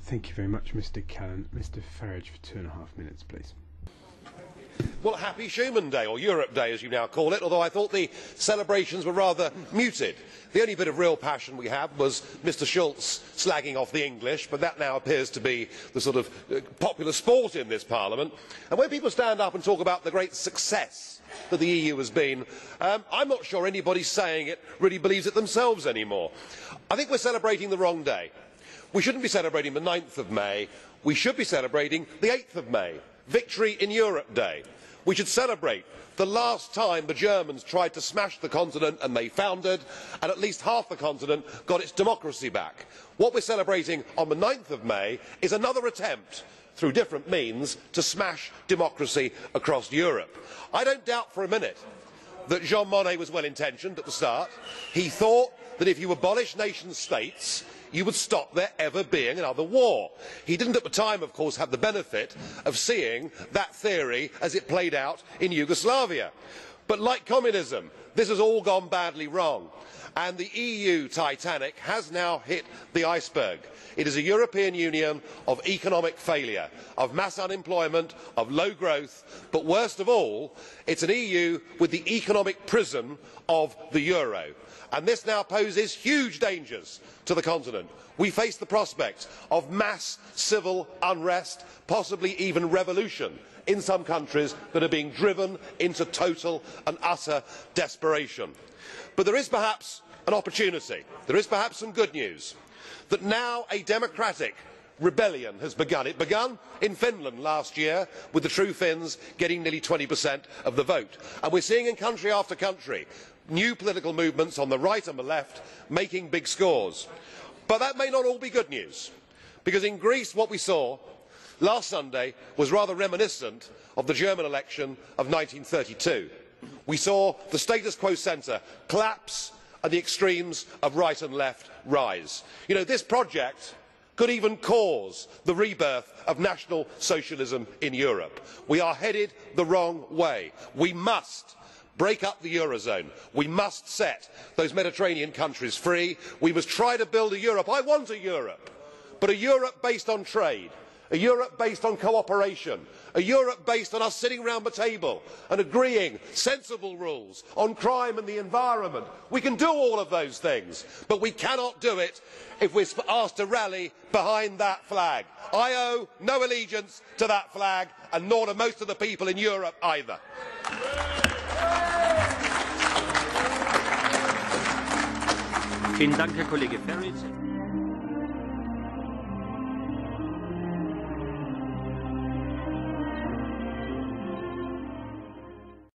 Thank you very much, Mr. Callan. Mr. Farage for 2.5 minutes, please. Well, happy Schuman Day, or Europe Day as you now call it, although I thought the celebrations were rather muted. The only bit of real passion we had was Mr Schulz slagging off the English, but that now appears to be the sort of popular sport in this Parliament. And when people stand up and talk about the great success that the EU has been, I'm not sure anybody saying it really believes it themselves anymore. I think we're celebrating the wrong day. We shouldn't be celebrating the 9th of May, we should be celebrating the 8th of May, Victory in Europe Day. We should celebrate the last time the Germans tried to smash the continent and they foundered, and at least half the continent got its democracy back. What we're celebrating on the 9th of May is another attempt, through different means, to smash democracy across Europe. I don't doubt for a minute that Jean Monnet was well intentioned at the start. He thought that if you abolish nation states, you would stop there ever being another war. He didn't at the time, of course, have the benefit of seeing that theory as it played out in Yugoslavia. But like communism, this has all gone badly wrong. And the EU Titanic has now hit the iceberg. It is a European Union of economic failure, of mass unemployment, of low growth, but worst of all, it's an EU with the economic prison of the euro. And this now poses huge dangers to the continent. We face the prospect of mass civil unrest, possibly even revolution, in some countries that are being driven into total and utter desperation. But there is perhaps an opportunity, there is perhaps some good news, that now a democratic rebellion has begun. It began in Finland last year, with the True Finns getting nearly 20% of the vote. And we're seeing in country after country new political movements on the right and the left making big scores. But that may not all be good news, because in Greece what we saw last Sunday was rather reminiscent of the German election of 1932. We saw the status quo centre collapse and the extremes of right and left rise. You know, this project could even cause the rebirth of National Socialism in Europe. We are headed the wrong way. We must break up the Eurozone. We must set those Mediterranean countries free. We must try to build a Europe. I want a Europe, but a Europe based on trade, a Europe based on cooperation, a Europe based on us sitting round the table and agreeing sensible rules on crime and the environment. We can do all of those things, but we cannot do it if we're asked to rally behind that flag. I owe no allegiance to that flag, and nor do most of the people in Europe either. Vielen Dank, Herr Kollege Farage.